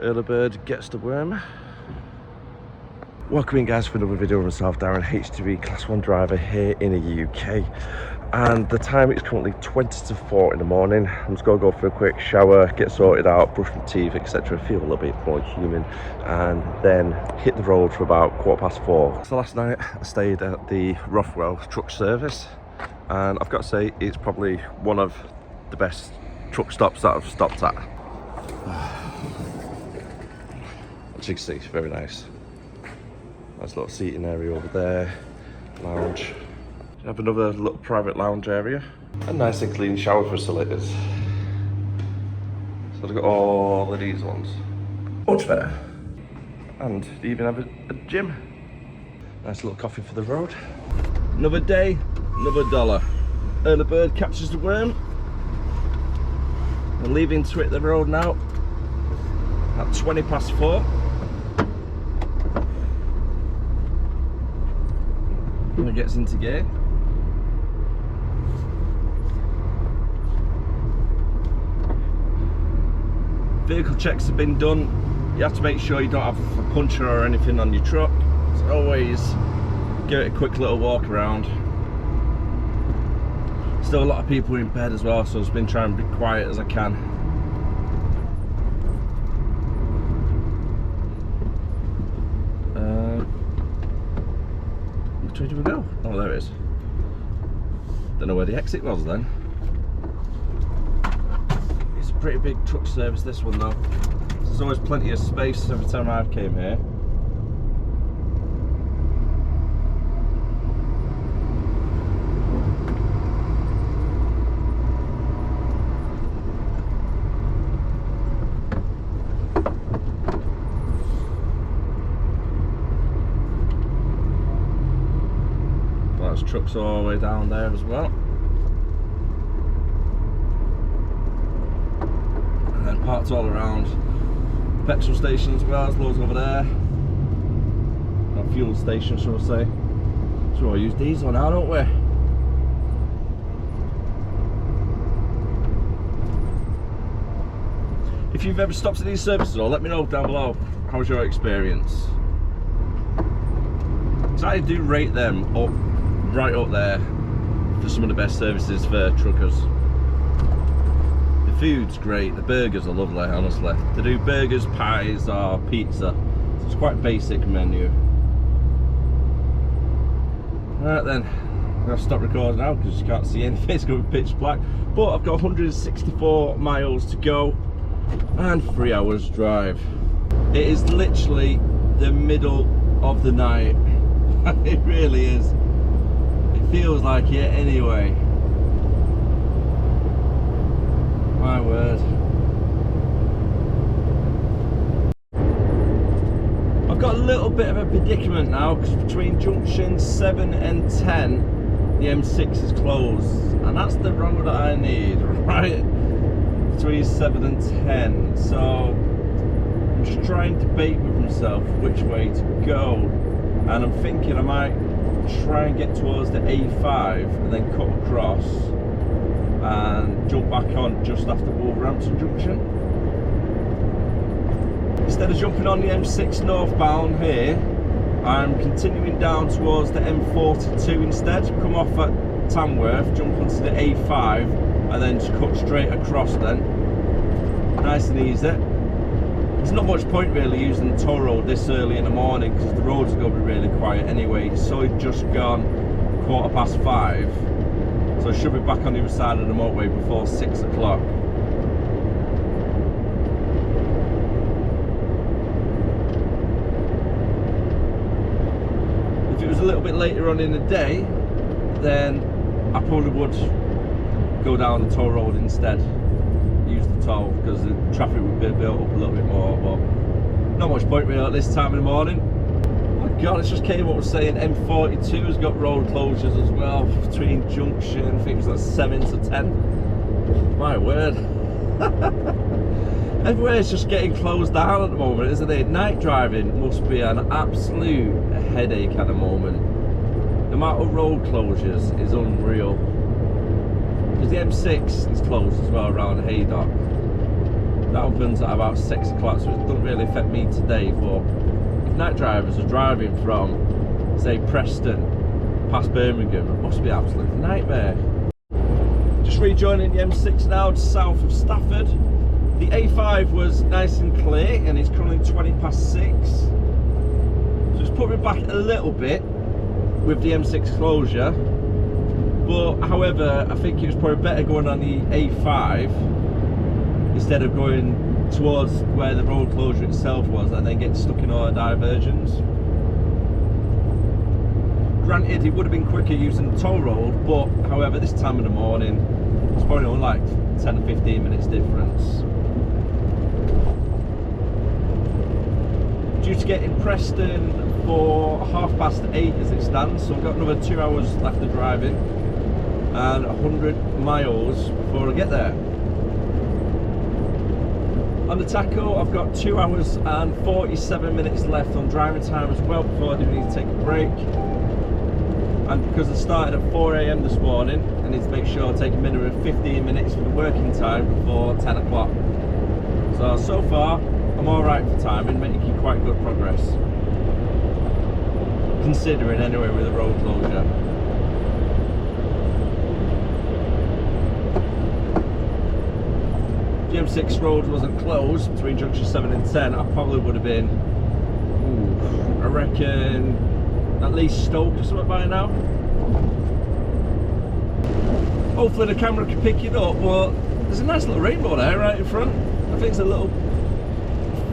Early bird gets the worm. Welcome in guys for another video of myself, Darren, HGV Class 1 driver here in the UK. And the time is currently 20 to 4 in the morning. I'm just going to go for a quick shower, get sorted out, brush my teeth, etc. Feel a little bit more human, and then hit the road for about 4:15. So last night I stayed at the Rothwell truck service, and I've got to say it's probably one of the best truck stops that I've stopped at. As you can see, it's very nice. Nice little seating area over there, lounge. You have another little private lounge area, and nice and clean shower facilities. So they've got all of these ones. Much better. And they even have a gym. Nice little coffee for the road. Another day, another dollar. Early bird catches the worm. We're leaving to hit the road now at 20 past 4. When it gets into gear. Vehicle checks have been done. You have to make sure you don't have a puncture or anything on your truck. So always give it a quick little walk around. Still a lot of people in bed as well, so I've been trying to be quiet as I can. Which way do we go? Oh, there it is. Don't know where the exit was then. It's a pretty big truck service, this one though. There's always plenty of space every time I've came here. There's trucks all the way down there as well. And then parked all around. Petrol station as well, there's loads over there. A fuel station, shall I say. So we'll use diesel now, don't we? If you've ever stopped at these services, or let me know down below, how was your experience? Because I do rate them up, right up there for some of the best services for truckers. The food's great, the burgers are lovely, honestly. They do burgers, pies or pizza, so it's quite a basic menu. Right then, I'm going to stop recording now because you can't see anything, it's going to be pitch black. But I've got 164 miles to go and 3 hours drive. It is literally the middle of the night. It really is. Feels like it anyway. My word. I've got a little bit of a predicament now because between junction 7 and 10 the M6 is closed, and that's the road that I need, right? Between 7 and 10. So I'm just trying to debate with myself which way to go, and I'm thinking I might try and get towards the A5 and then cut across and jump back on just after Wolverhampton Junction. Instead of jumping on the M6 northbound here, I'm continuing down towards the M42 instead. Come off at Tamworth, jump onto the A5 and then just cut straight across then. Nice and easy. There's not much point really using the toll road this early in the morning because the roads are going to be really quiet anyway. So it's just gone 5:15, so I should be back on the other side of the motorway before 6 o'clock. If it was a little bit later on in the day, then I probably would go down the toll road instead. Use the toll because the traffic would be built up a little bit more, but not much point really at this time in the morning. Oh my god, it's just came up saying M42 has got road closures as well between junction, I think it was like 7 to 10. My word. Everywhere's just getting closed down at the moment, isn't it? Night driving must be an absolute headache at the moment. The amount of road closures is unreal. Because the M6 is closed as well around Haydock. That opens at about 6 o'clock, so it doesn't really affect me today. But if night drivers are driving from, say, Preston past Birmingham, it must be an absolute nightmare. Just rejoining the M6 now, just south of Stafford. The A5 was nice and clear, and it's currently 20 past 6. So it's put me back a little bit with the M6 closure. But however, I think it was probably better going on the A5 instead of going towards where the road closure itself was and then getting stuck in all the diversions. Granted, it would have been quicker using the toll road, but however, this time of the morning, it's probably only like 10 or 15 minutes difference. Due to get in Preston for 8:30 as it stands, so I've got another 2 hours left of driving and 100 miles before I get there. On the tacho, I've got 2 hours and 47 minutes left on driving time as well before I do need to take a break. And because I started at 4 AM this morning, I need to make sure I take a minimum of 15 minutes for the working time before 10 o'clock. So far, I'm alright for timing, making quite good progress. Considering anyway with the road closure. If the M6 road wasn't closed between junction 7 and 10, I probably would have been, I reckon, at least Stoke or something by now. Hopefully the camera can pick it up, but there's a nice little rainbow there right in front. I think it's a little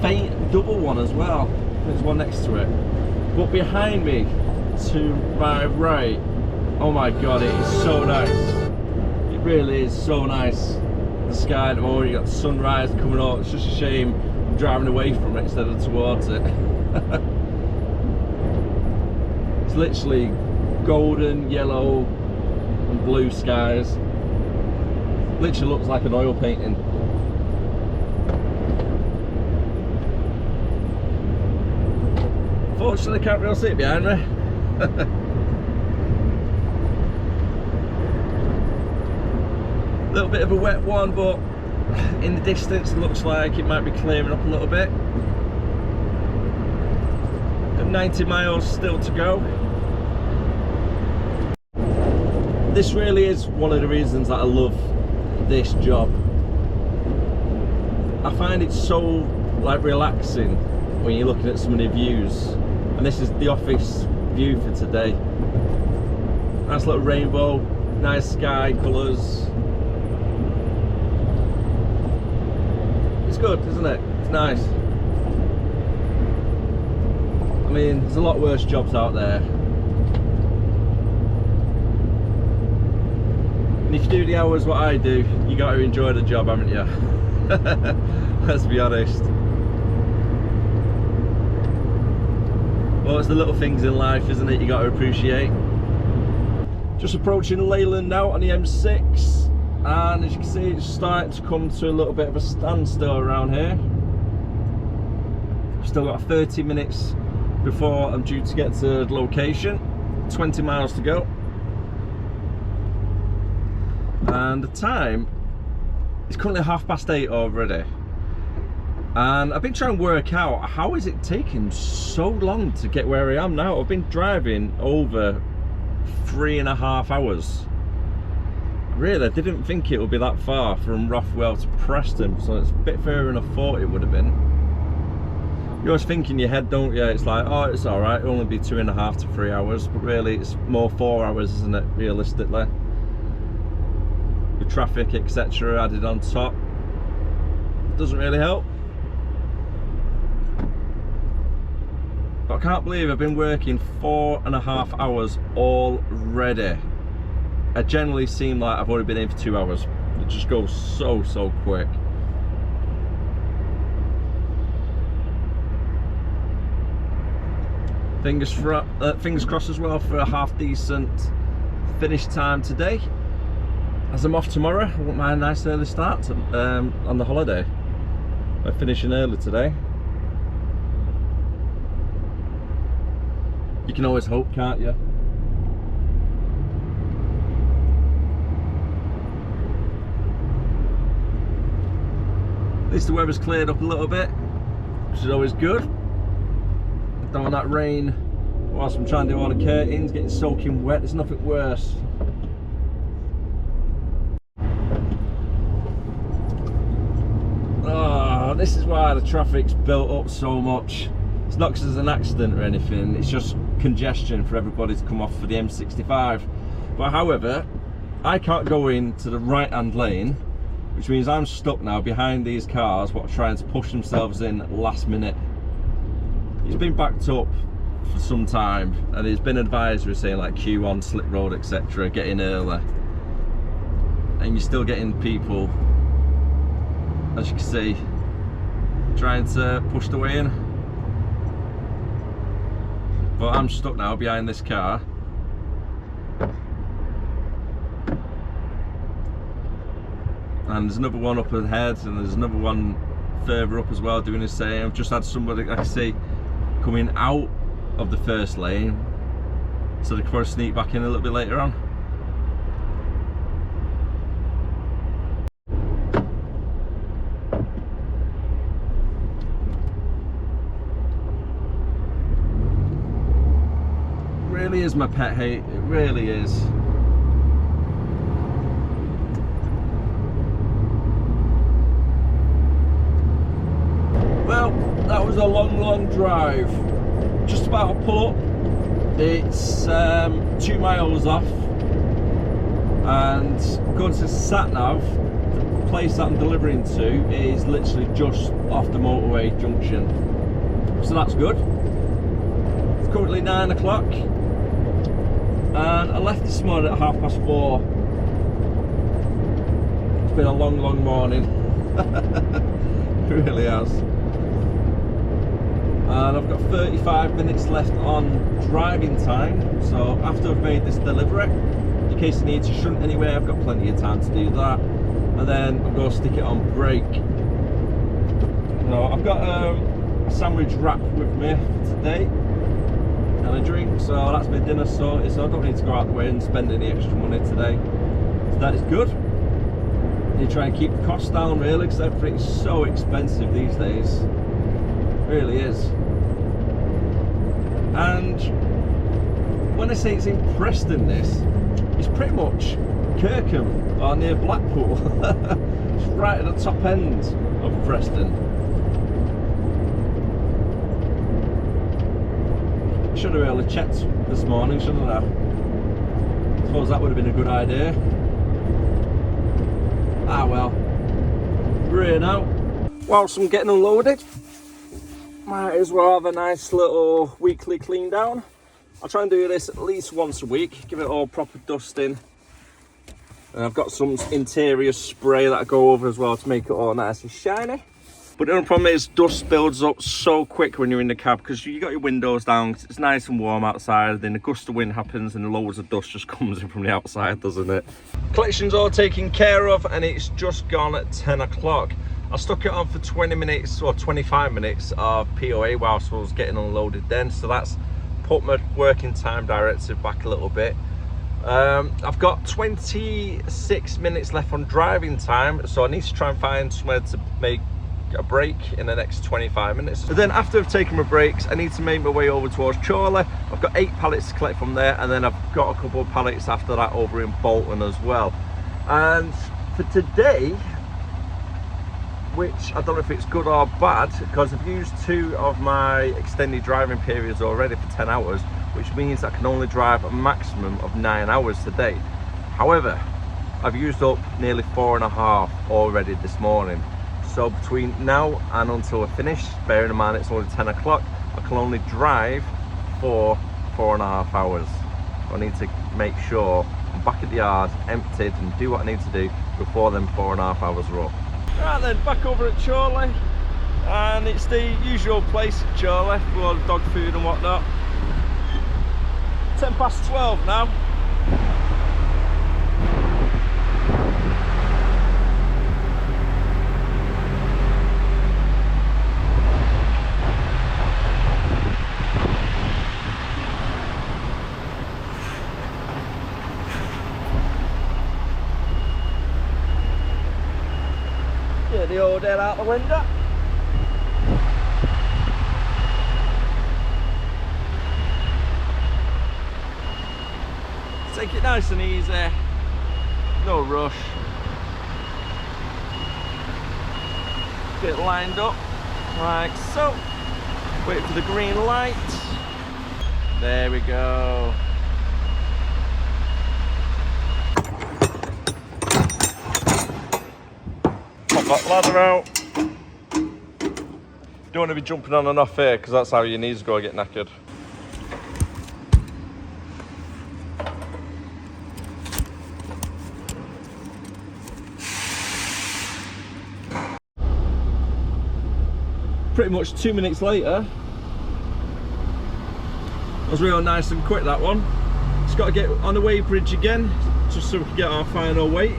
faint double one as well. There's one next to it. But behind me, to my right, oh my god, it is so nice. It really is so nice. The sky at the moment, you got the sunrise coming up. It's just a shame I'm driving away from it instead of towards it. It's literally golden, yellow and blue skies. Literally looks like an oil painting. Fortunately, I can't really see it behind me. A little bit of a wet one, but in the distance it looks like it might be clearing up a little bit. Got 90 miles still to go. This really is one of the reasons that I love this job. I find it so like relaxing when you're looking at some of the views, and this is the office view for today. Nice little rainbow, nice sky colours. It's good, isn't it? It's nice. I mean, there's a lot worse jobs out there. And if you do the hours what I do, you got to enjoy the job, haven't you? Let's be honest. Well, it's the little things in life, isn't it, you got to appreciate. Just approaching Leyland now on the M6, and as you can see, it's starting to come to a little bit of a standstill around here. Still got 30 minutes before I'm due to get to the location. 20 miles to go. And the time is currently 8:30 already. And I've been trying to work out, how is it taking so long to get where I am now? I've been driving over 3.5 hours. Really, I didn't think it would be that far from Rothwell to Preston, so it's a bit further than I thought it would have been. You always think in your head, don't you? It's like, oh, it's alright, it'll only be 2.5 to 3 hours, but really it's more 4 hours, isn't it, realistically? With traffic, etc. added on top. Doesn't really help. But I can't believe I've been working 4.5 hours already. I generally seem like I've only been in for 2 hours. It just goes so quick. Fingers crossed as well for a half decent finish time today. As I'm off tomorrow, I want my nice early start to, on the holiday. I'm finishing early today. You can always hope, can't you? At least the weather's cleared up a little bit, which is always good. Don't want that rain whilst I'm trying to do all the curtains, getting soaking wet. There's nothing worse. Oh, this is why the traffic's built up so much. It's not because there's an accident or anything, it's just congestion for everybody to come off for the M65. But however, I can't go into the right hand lane, which means I'm stuck now behind these cars what are trying to push themselves in last minute. It's been backed up for some time and there's been advisory saying like queue on slip road, etc, get in early, and you're still getting people, as you can see, trying to push the way in. But I'm stuck now behind this car. And there's another one up ahead and there's another one further up as well doing the same. I've just had somebody, I can see, coming out of the first lane, so they can probably sneak back in a little bit later on. It really is my pet hate, it really is. Well, that was a long drive. Just about to pull up. It's 2 miles off, and according to sat-nav, the place that I'm delivering to is literally just off the motorway junction, so that's good. It's currently 9 o'clock, and I left this morning at 4:30. It's been a long morning. It really has. And I've got 35 minutes left on driving time, so after I've made this delivery, in case I need to shunt anywhere, I've got plenty of time to do that, and then I'm going to stick it on brake. So I've got a sandwich wrap with me for today and a drink, so that's my dinner sorted, so I don't need to go out the way and spend any extra money today, so that is good. You try and keep the costs down really, because everything's so expensive these days. It really is. And when I say it's in Preston, this, it's pretty much Kirkham or near Blackpool. It's right at the top end of Preston. Should have really checked this morning, shouldn't I? I suppose that would have been a good idea. Ah well, we're here now. Whilst I'm getting unloaded, might as well have a nice little weekly clean down. I'll try and do this at least once a week, give it all proper dusting. And I've got some interior spray that I go over as well to make it all nice and shiny. But the only problem is dust builds up so quick when you're in the cab, because you got your windows down, it's nice and warm outside, then a gust of wind happens and loads of dust just comes in from the outside, doesn't it? Collection's all taken care of and it's just gone at 10 o'clock. I stuck it on for 20 minutes or 25 minutes of POA whilst I was getting unloaded then, so that's put my working time directive back a little bit. I've got 26 minutes left on driving time, so I need to try and find somewhere to make a break in the next 25 minutes. But then after I've taken my breaks, I need to make my way over towards Chorley. I've got 8 pallets to collect from there, and then I've got a couple of pallets after that over in Bolton as well. And for today, which I don't know if it's good or bad, because I've used 2 of my extended driving periods already for 10 hours, which means I can only drive a maximum of 9 hours today. However, I've used up nearly 4.5 already this morning. So between now and until I finish, bearing in mind it's only 10 o'clock, I can only drive for 4.5 hours. So I need to make sure I'm back at the yard, emptied, and do what I need to do before them 4.5 hours are up. Right then, back over at Chorley, and it's the usual place at Chorley for all the dog food and whatnot. 12:10 now. Take the old air out the window. Take it nice and easy, no rush. Get lined up like so. Wait for the green light. There we go. Pop that ladder out. Don't want to be jumping on and off here because that's how your knees go get knackered. Pretty much 2 minutes later. That was real nice and quick, that one. Just got to get on the weighbridge again, just so we can get our final weight.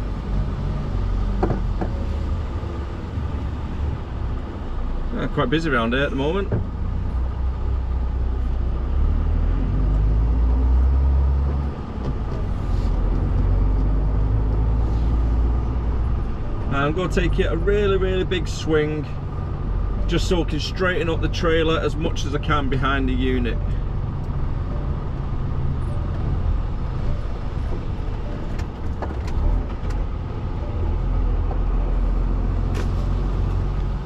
Quite busy around here at the moment. I'm going to take it a really big swing, just so I can straighten up the trailer as much as I can behind the unit.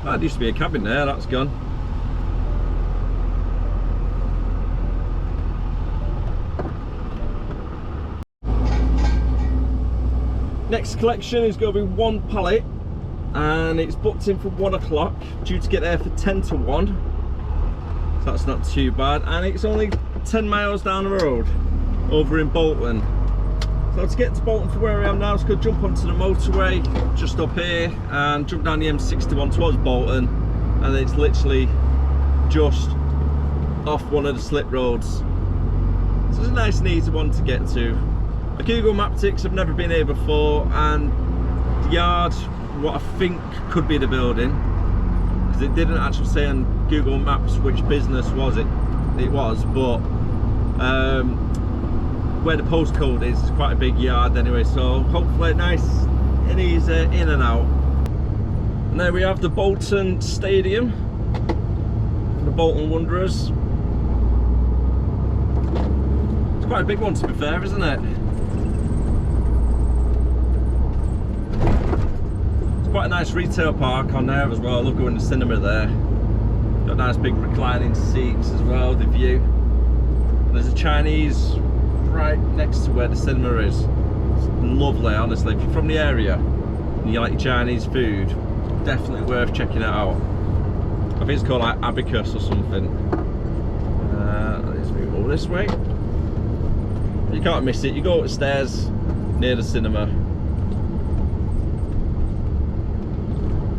That used to be a cabin there, that's gone. Next collection is going to be 1 pallet, and it's booked in for 1 o'clock, due to get there for 10 to 1. So that's not too bad, and it's only 10 miles down the road, over in Bolton. So to get to Bolton from where I am now, I'm just going to jump onto the motorway just up here and jump down the M61 towards Bolton, and it's literally just off one of the slip roads. So it's a nice and easy one to get to. The Google Map ticks, I've never been here before, and the yard, what I think could be the building, because it didn't actually say on Google Maps which business was it was, but where the postcode is quite a big yard anyway, so hopefully nice and easy in and out. And there we have the Bolton Stadium, the Bolton Wanderers. It's quite a big one, to be fair, isn't it? It's quite a nice retail park on there as well. I love going to the cinema there. Got nice big reclining seats as well, the view. There's a Chinese right next to where the cinema is. It's lovely, honestly. If you're from the area and you like your Chinese food, definitely worth checking it out. I think it's called like Abacus or something. Let's move over this way. You can't miss it. You go upstairs near the cinema,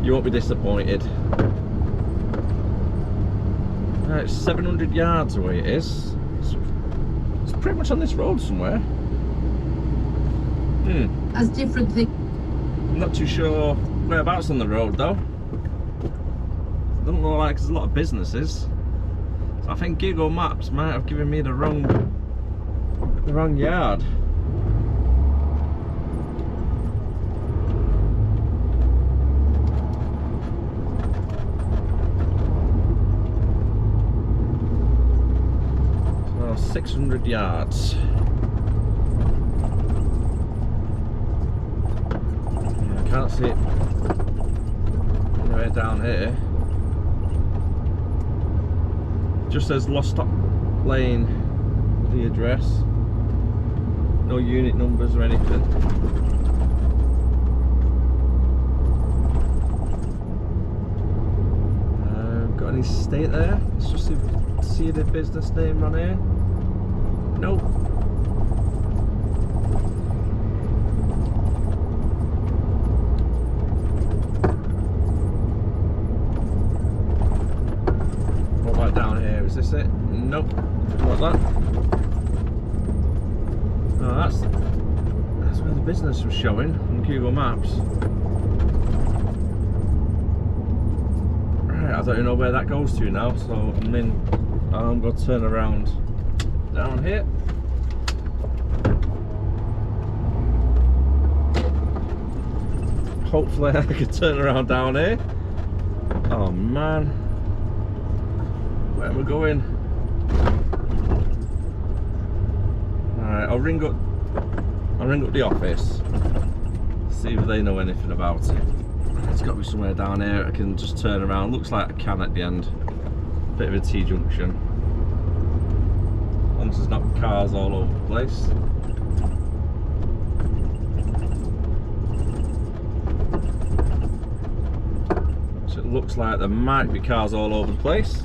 you won't be disappointed. It's 700 yards away it is. It's pretty much on this road somewhere. As different things. I'm not too sure whereabouts on the road though. Doesn't look like there's a lot of businesses. So I think Google Maps might have given me the wrong yard. So 600 yards. Yeah, I can't see it anywhere down here. Just says Lostock Lane, the address. No unit numbers or anything. Got any state there? Let's just see the business name on here. Nope. What about down here? Is this it? Nope. What's that? Oh, that's where the business was showing on Google Maps. Right, I don't even know where that goes to now, so I'm going to turn around down here. hopefully I can turn around down here. Oh man, where am I going? Alright, I'll ring up the office, see if they know anything about it. There's got to be somewhere down here I can just turn around. Looks like I can at the end. Bit of a T-junction. As long as there's not cars all over the place. So it looks like there might be cars all over the place.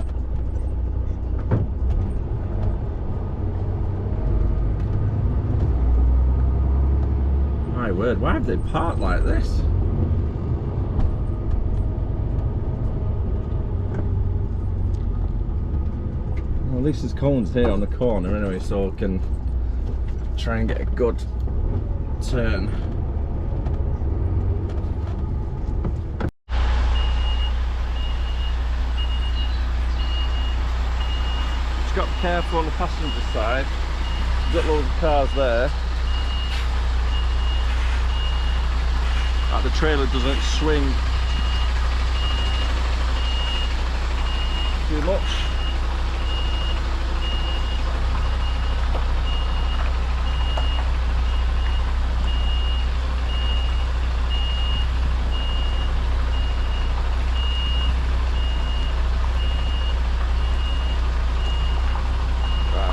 My word, why have they parked like this? At least there's cones here on the corner anyway, so I can try and get a good turn. Just got to be careful on the passenger side. Got loads of cars there. Like the trailer doesn't swing too much.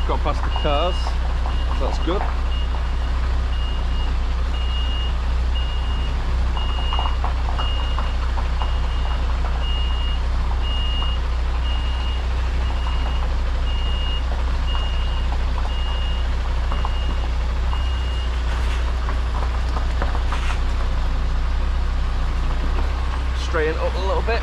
Got past the cars, so that's good. Straighten up a little bit.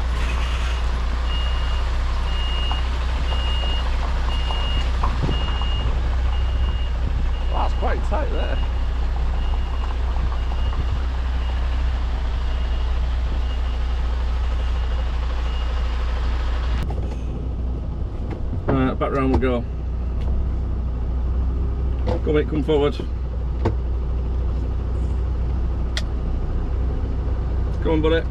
Quite tight there. Right, back round we go. Go mate, come forward. Come on, buddy.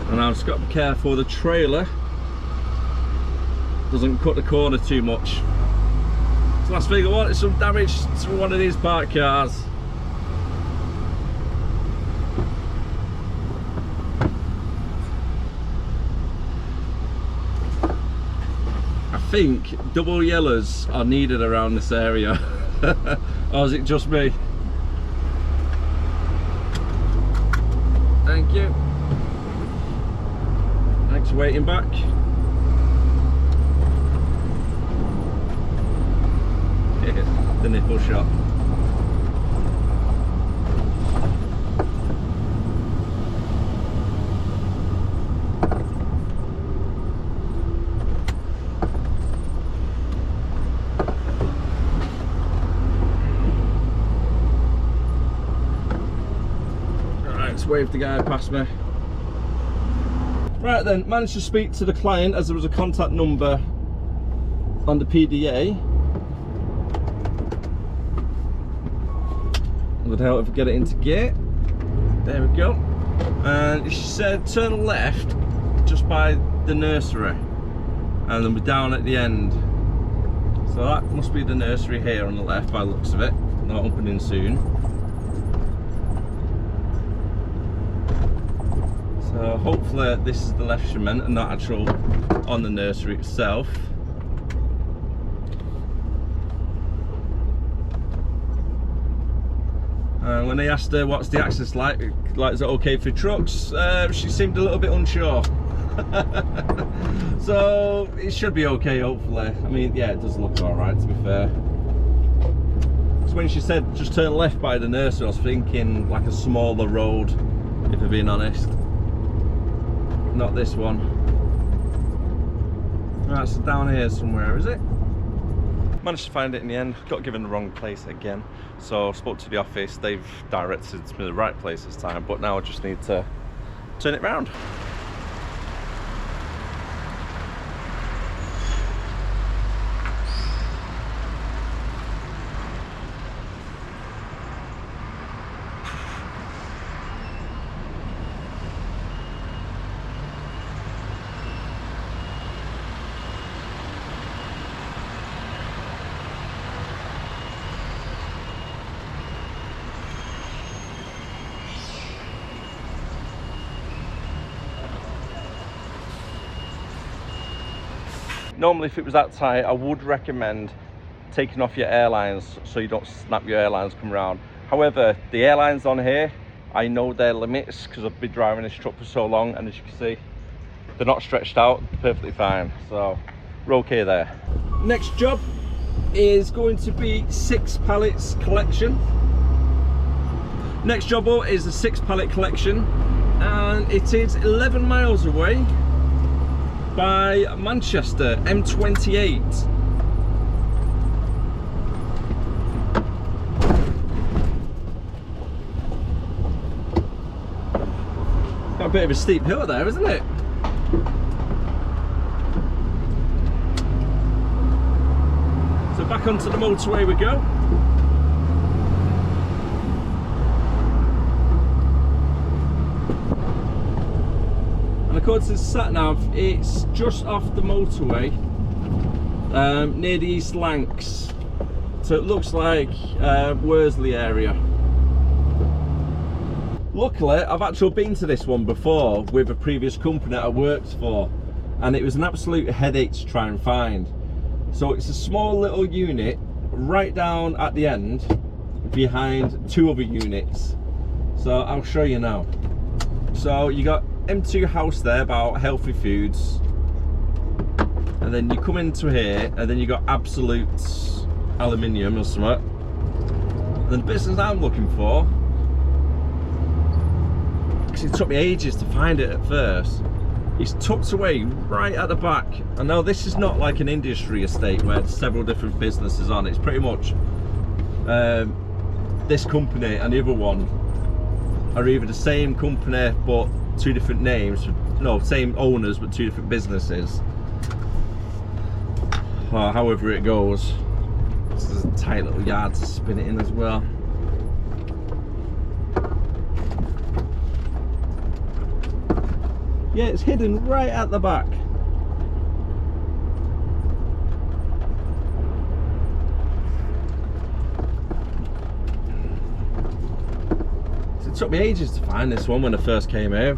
And I've just got to be careful the trailer doesn't cut the corner too much. So last thing I want is some damage to one of these parked cars. I think double yellows are needed around this area. Or is it just me? Thank you. Thanks for waiting back. The nipple shot. Alright, let's wave the guy past me. Right then, managed to speak to the client as there was a contact number on the PDA. Would help if we get it into gear. There we go. And she said turn left just by the nursery and then we're down at the end. So that must be the nursery here on the left by the looks of it. Not opening soon. So hopefully this is the left she meant and not actual on the nursery itself. When they asked her what's the access like is it okay for trucks, she seemed a little bit unsure. So it should be okay hopefully. I mean, yeah, it does look alright to be fair. So when she said just turn left by the nursery, I was thinking like a smaller road, if I'm being honest. Not this one. Right, so down here somewhere, is it? Managed to find it in the end. Got given the wrong place again, so spoke to the office. They've directed me to the right place this time, but now I just need to turn it round. Normally if it was that tight, I would recommend taking off your airlines so you don't snap your airlines come around. However, the airlines on here, I know their limits because I've been driving this truck for so long, and as you can see, they're not stretched out, perfectly fine. So we're okay there. Next job is going to be 6 pallets collection. Next job up is a 6 pallet collection, and it is 11 miles away by Manchester, M28. Got a bit of a steep hill there, isn't it? So back onto the motorway we go. And according to the sat-nav, it's just off the motorway, near the East Lancs. So it looks like Worsley area. Luckily, I've actually been to this one before with a previous company that I worked for, and it was an absolute headache to try and find. So it's a small little unit right down at the end behind 2 other units. So I'll show you now. So you got M2 house there about healthy foods, and then you come into here and then you got Absolute aluminium or something. And then the business I'm looking for, because it took me ages to find it at first, it's tucked away right at the back. I know this is not like an industry estate where there's several different businesses on. It's pretty much this company and the other one are either the same company but 2 different names. No, same owners but 2 different businesses. Well, however it goes. This is a tight little yard to spin it in as well. Yeah, it's hidden right at the back. So it took me ages to find this one when I first came here.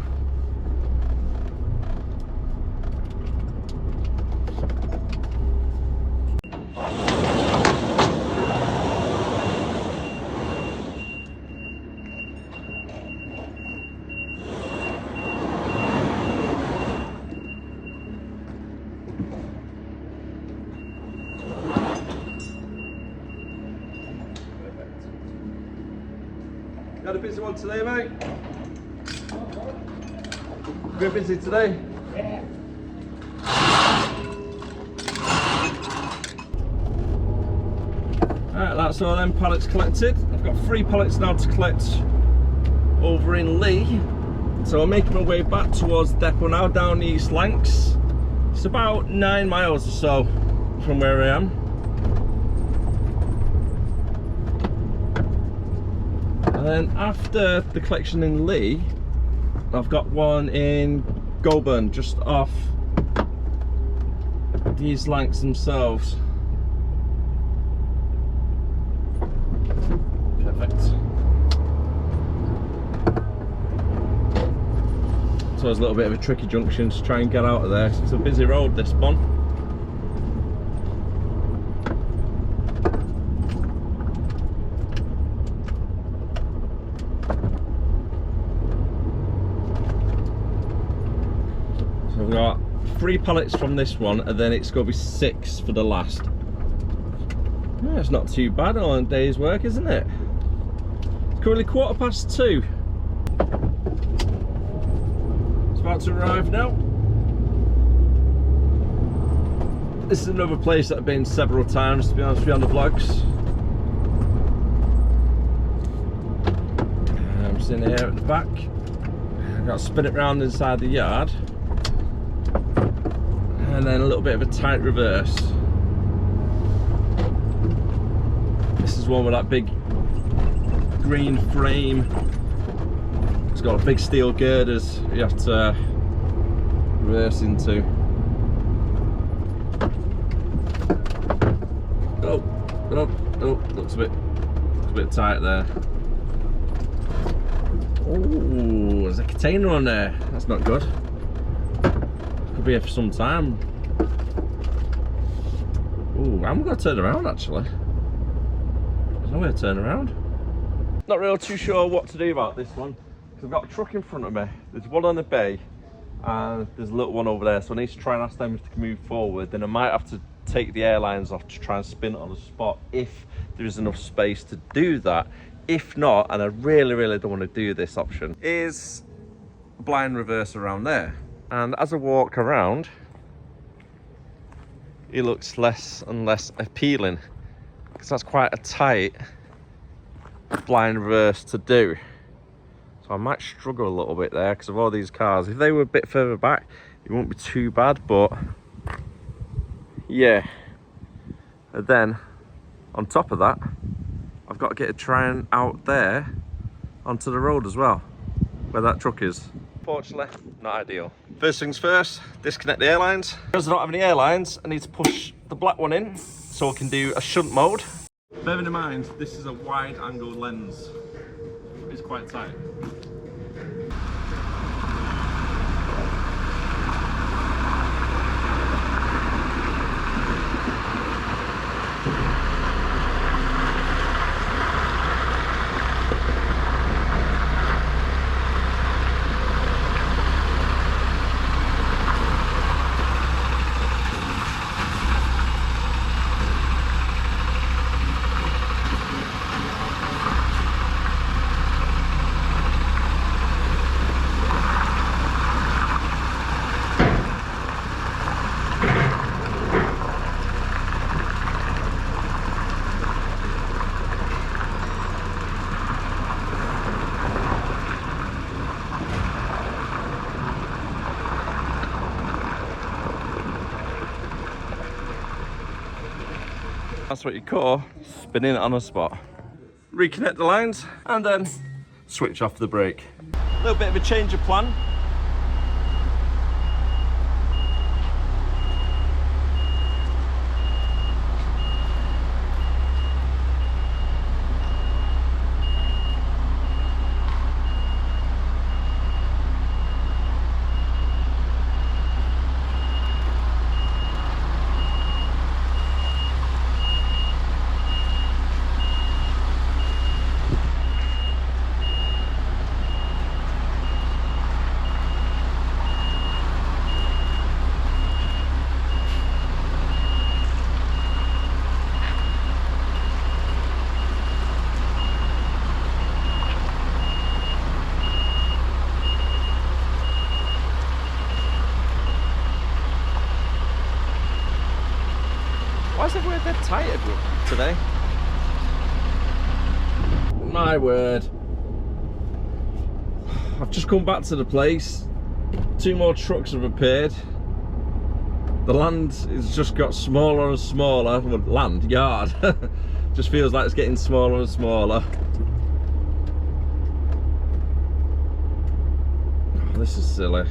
Got a busy one today, mate? Been busy today? Yeah. Alright, that's all them pallets collected. I've got 3 pallets now to collect over in Lee. So I'm making my way back towards the depot now, down the East Lancs. It's about 9 miles or so from where I am. And then after the collection in Lee, I've got one in Goulburn, just off these Lancs themselves. Perfect. So it's a little bit of a tricky junction to try and get out of there. It's a busy road, this one. So we've got 3 pallets from this one, and then it's going to be 6 for the last. Yeah, it's not too bad on a day's work, isn't it? It's currently 2:15. It's about to arrive now. This is another place that I've been several times, to be honest with you, on the vlogs. I'm sitting here at the back. I've got to spin it round inside the yard. And then a little bit of a tight reverse. This is one with that big green frame. It's got big steel girders you have to reverse into. Oh, looks a bit tight there. Oh, there's a container on there. That's not good. Could be here for some time. Ooh, I'm gonna turn around actually. There's no way to turn around. Not really too sure what to do about this one. Because I've got a truck in front of me. There's one on the bay and there's a little one over there. So I need to try and ask them if they can move forward. Then I might have to take the airlines off to try and spin it on the spot if there is enough space to do that. If not, and I really don't want to do this option, is blind reverse around there. And as I walk around, it looks less and less appealing because that's quite a tight blind reverse to do. So I might struggle a little bit there because of all these cars. If they were a bit further back, it wouldn't be too bad, but yeah. And then on top of that, I've got to get a train out there onto the road as well, where that truck is. Fortunately, not ideal. First things first, disconnect the airlines. Because I don't have any airlines, I need to push the black one in so I can do a shunt mode. Bearing in mind, this is a wide angle lens. It's quite tight. That's what you call spinning it on a spot. Reconnect the lines and then switch off the brake. A little bit of a change of plan. Why is everywhere dead tight today? My word. I've just come back to the place. 2 more trucks have appeared. The land has just got smaller and smaller. Well, land, yard. Just feels like it's getting smaller and smaller. Oh, this is silly.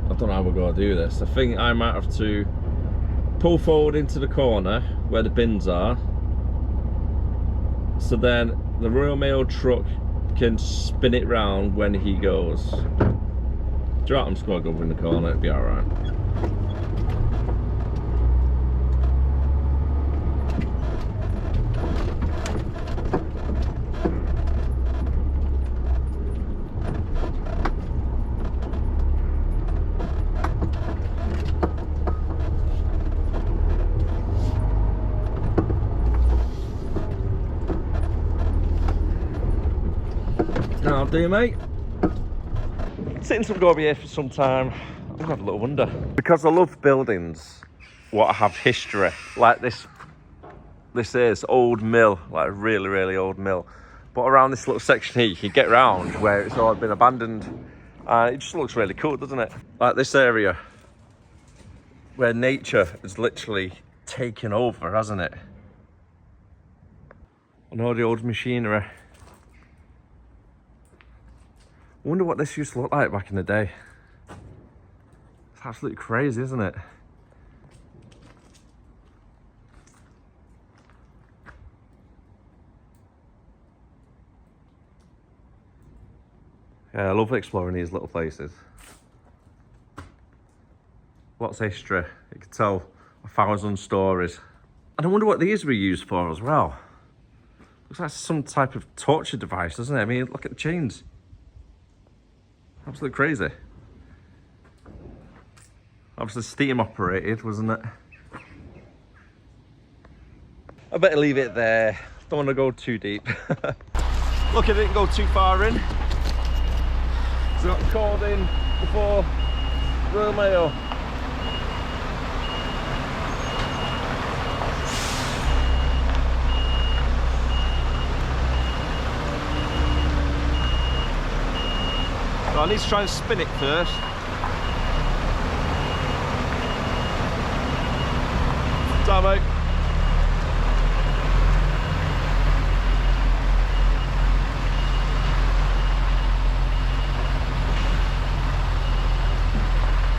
I don't know how we're going to do this. I think I might have to pull forward into the corner where the bins are, so then the Royal Mail truck can spin it round when he goes. Do you know what? I'm just going to go in the corner, it'll be alright. That'll do, mate. Since I'm going to be here for some time, I'm going to have a little wonder. Because I love buildings what have history, like this is old mill, like a really old mill. But around this little section here, you can get round where it's all been abandoned. And it just looks really cool, doesn't it? Like this area where nature has literally taken over, hasn't it? And all the old machinery. I wonder what this used to look like back in the day. It's absolutely crazy, isn't it? I love exploring these little places. Lots of history. You can tell 1,000 stories. And I wonder what these were used for as well. Looks like some type of torture device, doesn't it? I mean, look at the chains. Absolutely crazy. Obviously steam operated, wasn't it? I better leave it there. Don't want to go too deep. Look, I didn't go too far in. So I got called in before Royal Mail. So I need to try and spin it first. Time out.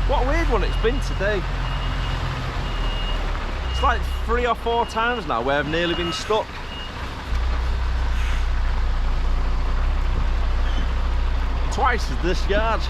What a weird one it's been today. It's like 3 or 4 times now where I've nearly been stuck. Twice as this yard.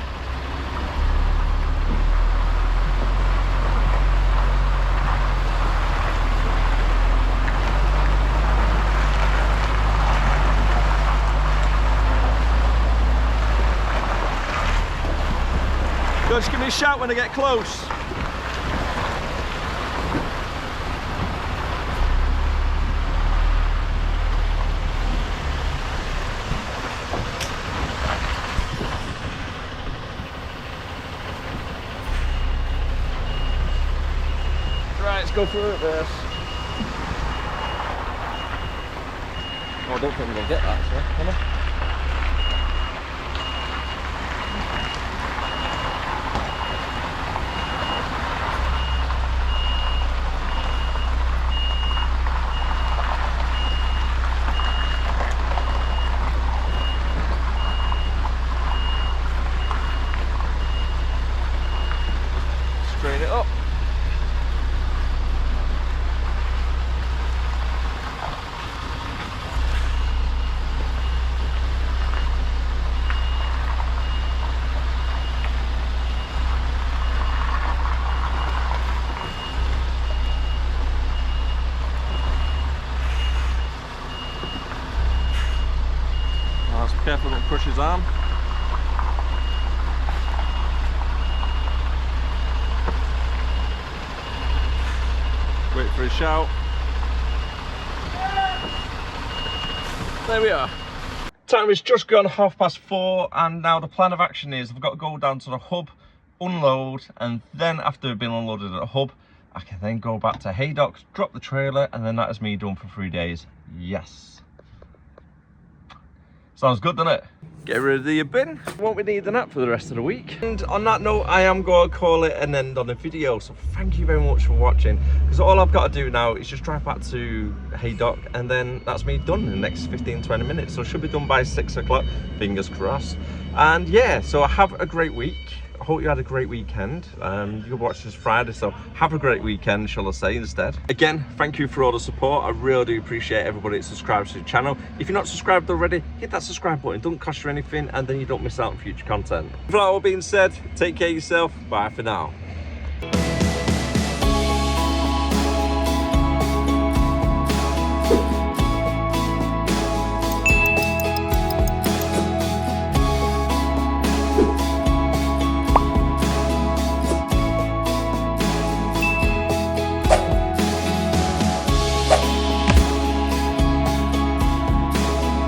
Just give me a shout when I get close. Right, let's go through it first. Oh, I don't think I'm going to get that, so, can I? Strain it up. Oh, be careful, don't crush his arm. Wait for a shout. There we are. Time is just gone 4:30, and now the plan of action is I've got to go down to the hub, unload, and then after we've been unloaded at the hub, I can then go back to Haydocks, drop the trailer, and then that is me done for 3 days. Yes. Sounds good, doesn't it? Get rid of the bin. Won't be needing that for the rest of the week. And on that note, I am going to call it an end on the video. So thank you very much for watching. Because all I've got to do now is just drive back to Haydock, and then that's me done in the next 15-20 minutes. So it should be done by 6 o'clock, fingers crossed. And yeah, so have a great week. I hope you had a great weekend. You'll watch this Friday, so have a great weekend, shall I say, instead. Again, thank you for all the support. I really do appreciate everybody that subscribes to the channel. If you're not subscribed already, hit that subscribe button. It doesn't cost you anything, and then you don't miss out on future content. With that all being said, take care of yourself. Bye for now.